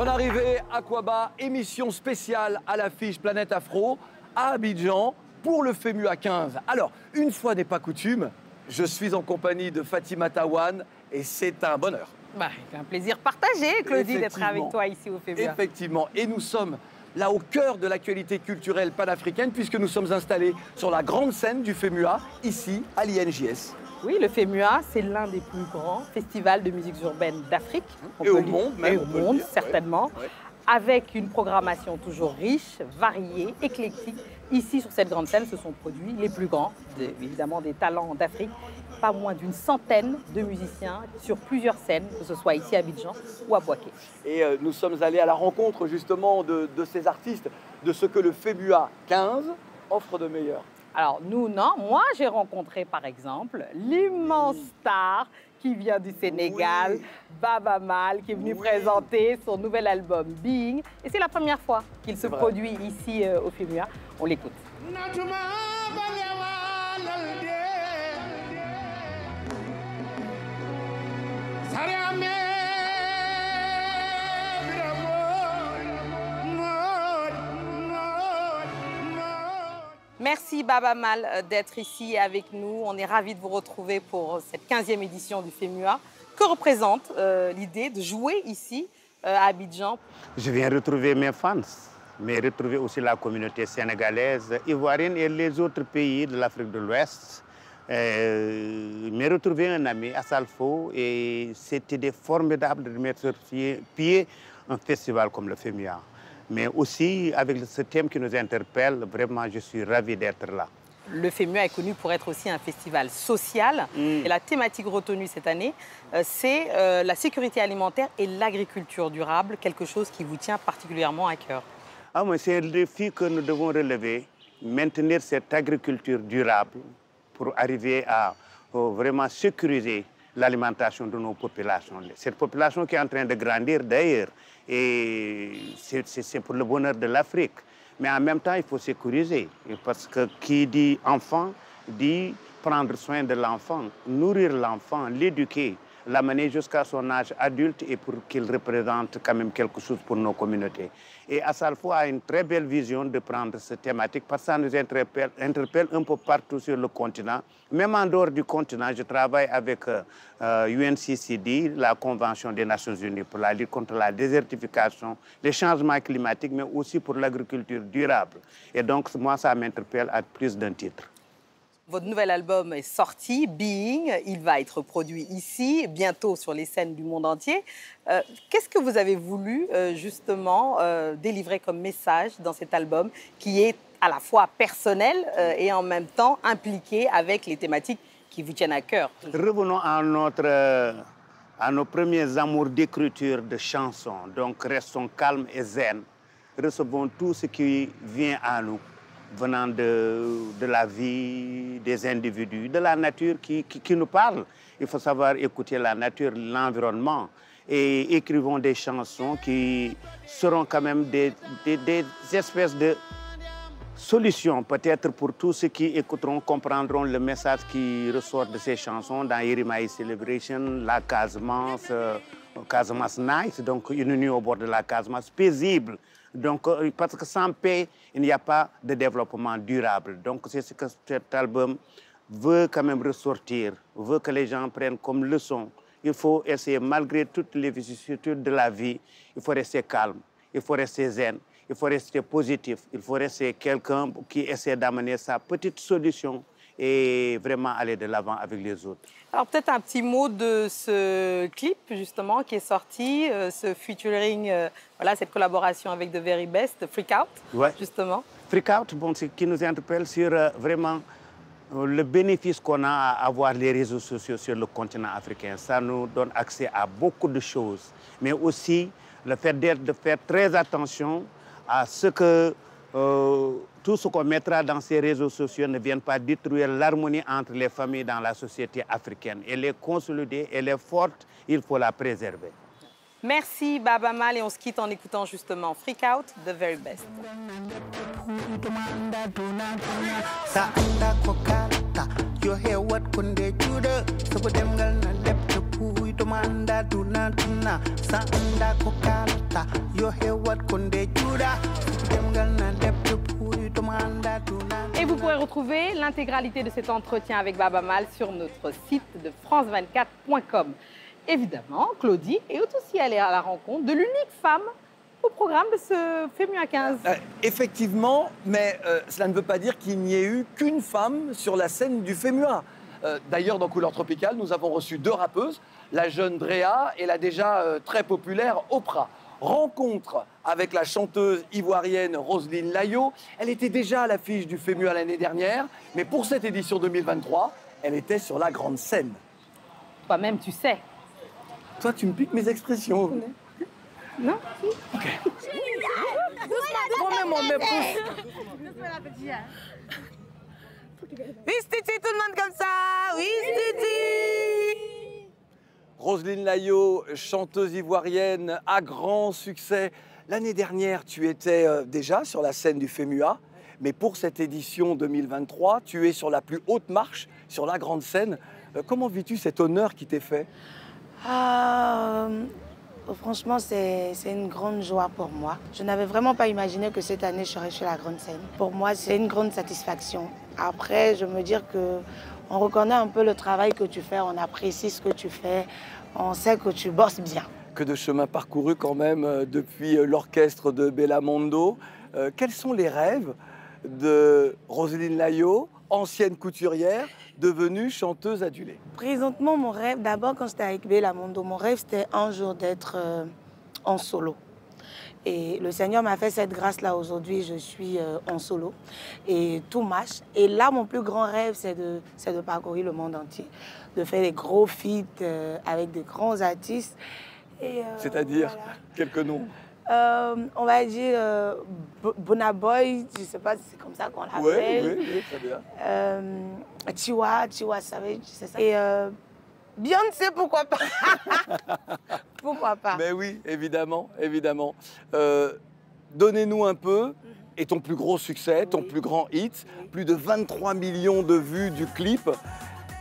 Bonne arrivée Aquaba, émission spéciale à l'affiche Planète Afro à Abidjan pour le FEMUA 15. Alors, une fois n'est pas coutume, je suis en compagnie de Fatima Tawane et c'est un bonheur. C'est un plaisir partagé, Claudie, d'être avec toi ici au FEMUA. Effectivement, et nous sommes là au cœur de l'actualité culturelle panafricaine puisque nous sommes installés sur la grande scène du FEMUA, ici à l'INJS. Oui, le FEMUA, c'est l'un des plus grands festivals de musique urbaine d'Afrique. Et au monde même. Et au monde, certainement. Ouais. Avec une programmation toujours riche, variée, éclectique. Ici, sur cette grande scène, se sont produits les plus grands, évidemment des talents d'Afrique. Pas moins d'une centaine de musiciens sur plusieurs scènes, que ce soit ici à Abidjan ou à Bouaké. Et nous sommes allés à la rencontre justement de ces artistes, de ce que le FEMUA 15 offre de meilleur. Alors nous, non. Moi, j'ai rencontré par exemple l'immense star qui vient du Sénégal, oui. Baba Mal, qui est venu présenter son nouvel album Being. Et c'est la première fois qu'il se produit ici au FEMUA. On l'écoute. Merci Baba Mal d'être ici avec nous. On est ravis de vous retrouver pour cette 15e édition du FEMUA. Que représente l'idée de jouer ici à Abidjan? Je viens retrouver mes fans, mais retrouver aussi la communauté sénégalaise, ivoirienne et les autres pays de l'Afrique de l'Ouest. Mais retrouver un ami à Salfo, et c'était formidable de mettre sur pied un festival comme le FEMUA. Mais aussi, avec ce thème qui nous interpelle, vraiment, je suis ravi d'être là. Le FEMUA est connu pour être aussi un festival social. Et la thématique retenue cette année, c'est la sécurité alimentaire et l'agriculture durable, quelque chose qui vous tient particulièrement à cœur. C'est le défi que nous devons relever, maintenir cette agriculture durable pour arriver à vraiment sécuriser l'alimentation de nos populations. Cette population qui est en train de grandir d'ailleurs, et c'est pour le bonheur de l'Afrique. Mais en même temps, il faut sécuriser, parce que qui dit enfant, dit prendre soin de l'enfant, nourrir l'enfant, l'éduquer, l'amener jusqu'à son âge adulte et pour qu'il représente quand même quelque chose pour nos communautés. Et Assalfo a une très belle vision de prendre cette thématique parce que ça nous interpelle un peu partout sur le continent. Même en dehors du continent, je travaille avec UNCCD, la Convention des Nations Unies pour la lutte contre la désertification, les changements climatiques, mais aussi pour l'agriculture durable. Et donc, moi, ça m'interpelle à plus d'un titre. Votre nouvel album est sorti, Being. Il va être produit ici, bientôt sur les scènes du monde entier. Qu'est-ce que vous avez voulu, justement, délivrer comme message dans cet album qui est à la fois personnel et en même temps impliqué avec les thématiques qui vous tiennent à cœur? Revenons à nos premiers amours d'écriture de chansons. Donc, restons calmes et zen. Recevons tout ce qui vient à nous, venant de la vie des individus, de la nature qui nous parle. Il faut savoir écouter la nature, l'environnement. Et écrivons des chansons qui seront quand même des espèces de solutions, peut-être pour tous ceux qui écouteront, comprendront le message qui ressort de ces chansons dans Yerimaï Celebration, la Casamance, Casamance Nice, donc une nuit au bord de la Casamance, paisible. Donc, parce que sans paix, il n'y a pas de développement durable. Donc, c'est ce que cet album veut quand même ressortir, veut que les gens prennent comme leçon. Il faut essayer, malgré toutes les vicissitudes de la vie, il faut rester calme, il faut rester zen, il faut rester positif, il faut rester quelqu'un qui essaie d'amener sa petite solution et vraiment aller de l'avant avec les autres. Alors peut-être un petit mot de ce clip justement qui est sorti, ce featuring, voilà, cette collaboration avec The Very Best, Freak Out, ouais. Justement. Freak Out, bon, c'est qui nous interpelle sur vraiment le bénéfice qu'on a à avoir les réseaux sociaux sur le continent africain. Ça nous donne accès à beaucoup de choses, mais aussi le fait de faire très attention à ce que tout ce qu'on mettra dans ces réseaux sociaux ne vienne pas détruire l'harmonie entre les familles dans la société africaine. Elle est consolidée, elle est forte, il faut la préserver. Merci Baba Mal et on se quitte en écoutant justement Freak Out, The Very Best. Et vous pourrez retrouver l'intégralité de cet entretien avec Baaba Maal sur notre site de france24.com. Évidemment, Claudie est aussi allée à la rencontre de l'unique femme au programme de ce FEMUA 15. Effectivement, mais cela ne veut pas dire qu'il n'y ait eu qu'une femme sur la scène du FEMUA. D'ailleurs, dans Couleur Tropicale, nous avons reçu 2 rappeuses, la jeune Drea et la déjà très populaire Oprah. Rencontre avec la chanteuse ivoirienne Roselyne Layo. Elle était déjà à l'affiche du FEMUA l'année dernière, mais pour cette édition 2023, elle était sur la grande scène. Toi-même, tu sais. Toi, tu me piques mes expressions. Non? Ok. Oui, Titi, tout le monde comme ça. Oui, Titi. Roselyne Layo, chanteuse ivoirienne à grand succès. L'année dernière, tu étais déjà sur la scène du FEMUA, mais pour cette édition 2023, tu es sur la plus haute marche, sur la grande scène. Comment vis-tu cet honneur qui t'est fait? Franchement, c'est une grande joie pour moi. Je n'avais vraiment pas imaginé que cette année, je serais sur la grande scène. Pour moi, c'est une grande satisfaction. Après, je me dis qu'on reconnaît un peu le travail que tu fais, on apprécie ce que tu fais, on sait que tu bosses bien. Que de chemin parcouru quand même depuis l'orchestre de Bellamondo. Quels sont les rêves de Roselyne Layo, ancienne couturière, devenue chanteuse adulée? Présentement, mon rêve, d'abord quand j'étais avec Bellamondo, mon rêve c'était un jour d'être en solo. Et le Seigneur m'a fait cette grâce-là aujourd'hui, je suis en solo et tout marche. Et là, mon plus grand rêve, c'est de parcourir le monde entier, de faire des gros feats avec des grands artistes. C'est-à-dire, voilà. quelques noms? On va dire Burna Boy, je ne sais pas si c'est comme ça qu'on l'appelle. Oui, très bien. Tiwa Savage, c'est ça. Et Beyoncé, pourquoi pas? Pourquoi pas? Mais oui, évidemment, évidemment. Donnez-nous un peu, et ton plus gros succès, ton plus grand hit, plus de 23 millions de vues du clip.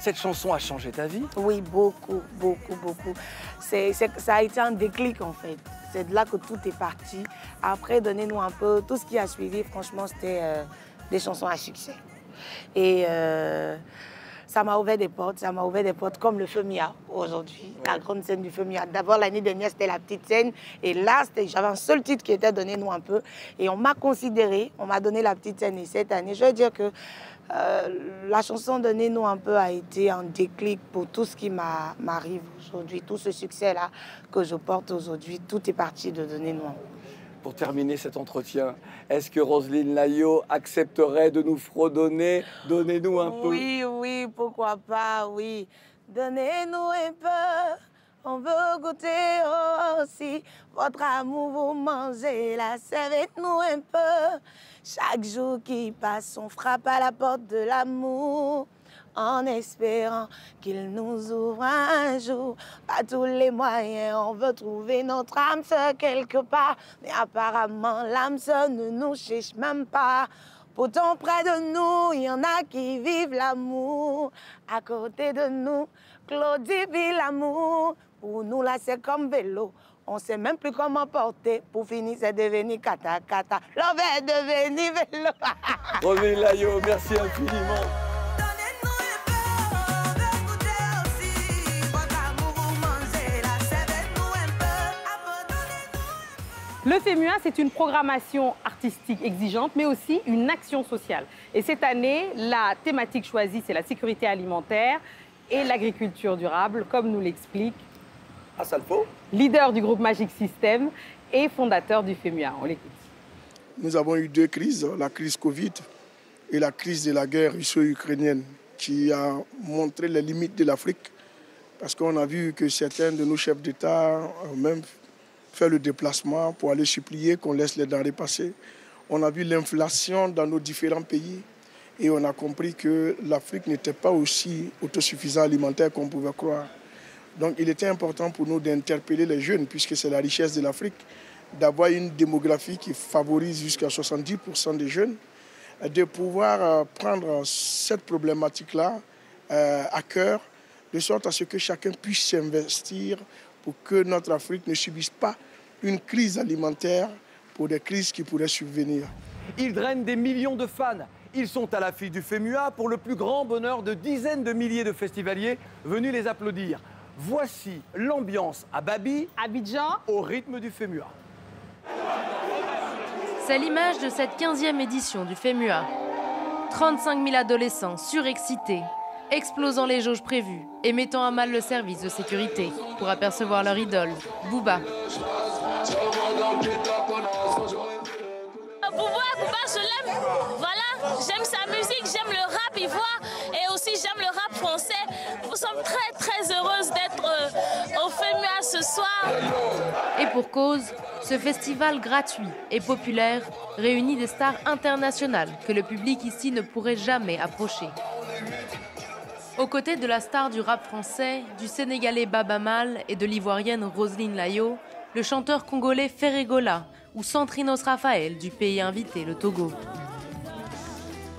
Cette chanson a changé ta vie? Oui, beaucoup, beaucoup, beaucoup. Ça a été un déclic en fait. C'est de là que tout est parti. Après, donnez-nous un peu, tout ce qui a suivi, franchement, c'était des chansons à succès. Et ça m'a ouvert des portes comme le FEMUA aujourd'hui, la grande scène du FEMUA. D'abord, l'année dernière, c'était la petite scène. Et là, j'avais un seul titre qui était Donnez-nous un peu. Et on m'a considéré, on m'a donné la petite scène. Et cette année, je veux dire que la chanson Donnez-nous un peu a été un déclic pour tout ce qui m'arrive aujourd'hui. Tout ce succès-là que je porte aujourd'hui, tout est parti de Donnez-nous un peu. Pour terminer cet entretien, est-ce que Roselyne Layo accepterait de nous fredonner? Donnez-nous un peu. Oui, pourquoi pas, oui. Donnez-nous un peu, on veut goûter aussi. Votre amour, vous mangez la servez-nous un peu. Chaque jour qui passe, on frappe à la porte de l'amour, en espérant qu'il nous ouvre un jour. Pas tous les moyens, on veut trouver notre âme sœur quelque part. Mais apparemment, l'âme sœur ne nous cherche même pas. Pourtant, près de nous, il y en a qui vivent l'amour. À côté de nous, Claudie vit l'amour. Pour nous, là, c'est comme vélo. On ne sait même plus comment porter. Pour finir, c'est devenu kata-kata. L'homme est devenu vélo. Roselyne Layo, merci infiniment. Le FEMUA, c'est une programmation artistique exigeante, mais aussi une action sociale. Et cette année, la thématique choisie, c'est la sécurité alimentaire et l'agriculture durable, comme nous l'explique Asalfo, leader du groupe Magic System et fondateur du FEMUA. On l'écoute. Nous avons eu 2 crises, la crise Covid et la crise de la guerre russo-ukrainienne, qui a montré les limites de l'Afrique, parce qu'on a vu que certains de nos chefs d'État ont même fait le déplacement pour aller supplier qu'on laisse les denrées passer. On a vu l'inflation dans nos différents pays et on a compris que l'Afrique n'était pas aussi autosuffisante alimentaire qu'on pouvait croire. Donc il était important pour nous d'interpeller les jeunes, puisque c'est la richesse de l'Afrique, d'avoir une démographie qui favorise jusqu'à 70% des jeunes, de pouvoir prendre cette problématique-là à cœur, de sorte à ce que chacun puisse s'investir pour que notre Afrique ne subisse pas une crise alimentaire pour des crises qui pourraient subvenir. Ils drainent des millions de fans. Ils sont à l'affiche du FEMUA pour le plus grand bonheur de dizaines de milliers de festivaliers venus les applaudir. Voici l'ambiance à Babi, Abidjan, au rythme du FEMUA. C'est l'image de cette 15e édition du FEMUA. 35 000 adolescents surexcités, explosant les jauges prévues et mettant à mal le service de sécurité pour apercevoir leur idole, Booba. Booba, je l'aime. Voilà, j'aime sa musique, j'aime le rap ivoire et aussi j'aime le rap français. Nous sommes très heureuses d'être au FEMUA ce soir. Et pour cause, ce festival gratuit et populaire réunit des stars internationales que le public ici ne pourrait jamais approcher. Aux côtés de la star du rap français, du Sénégalais Baba Mal et de l'Ivoirienne Roselyne Layo, le chanteur congolais Ferregola ou Santrinos Raphaël du pays invité, le Togo.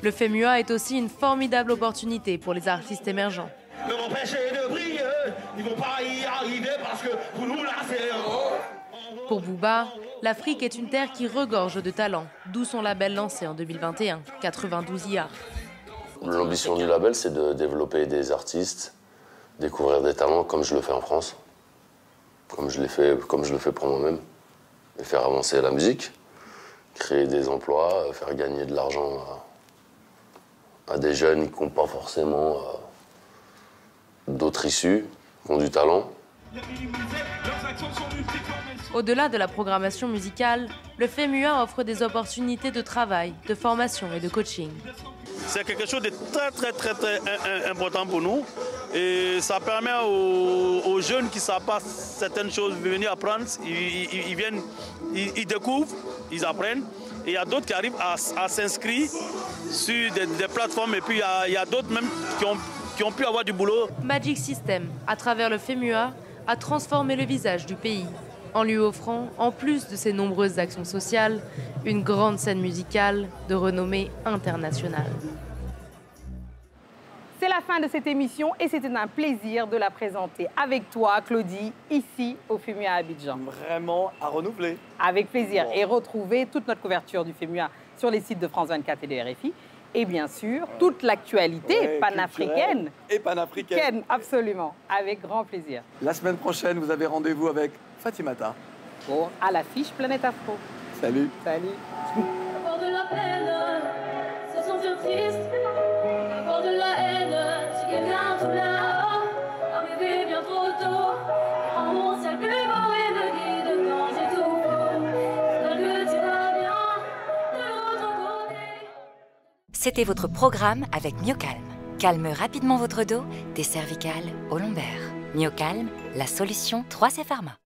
Le FEMUA est aussi une formidable opportunité pour les artistes émergents. Ne m'empêchez de briller, ils vont pas y arriver parce que pour nous là c'est... Pour Booba, l'Afrique est une terre qui regorge de talents, d'où son label lancé en 2021, 92 IA. L'ambition du label, c'est de développer des artistes, découvrir des talents comme je le fais en France, comme je le fais pour moi-même, et faire avancer la musique, créer des emplois, faire gagner de l'argent à des jeunes qui n'ont pas forcément d'autres issues, qui ont du talent. Au-delà de la programmation musicale, le FEMUA offre des opportunités de travail, de formation et de coaching. C'est quelque chose de très important pour nous et ça permet aux jeunes qui ne savent pas certaines choses de venir apprendre. Ils viennent, ils découvrent, ils apprennent. Et il y a d'autres qui arrivent à s'inscrire sur des plateformes et puis il y a d'autres même qui ont pu avoir du boulot. Magic System, à travers le FEMUA, a transformé le visage du pays en lui offrant, en plus de ses nombreuses actions sociales, une grande scène musicale de renommée internationale. C'est la fin de cette émission et c'était un plaisir de la présenter avec toi, Claudie, ici au FEMUA à Abidjan. Vraiment à renouveler. Avec plaisir. Et retrouvez toute notre couverture du FEMUA sur les sites de France 24 et de RFI. Et bien sûr, toute l'actualité panafricaine. Et panafricaine. Absolument. Avec grand plaisir. La semaine prochaine, vous avez rendez-vous avec Fatimata. Pour À l'affiche Planète Afro. Salut. Salut. À bord de la peine, se sentir triste. À bord de la haine, si quelqu'un tout là-haut, arrivé bien trop tôt. En mon ciel plus beau et me guide quand j'ai tout faux. J'espère que tu vas bien de l'autre côté. C'était votre programme avec Myocalm. Calme rapidement votre dos, des cervicales aux lombaires. Myocalm, la solution 3C Pharma.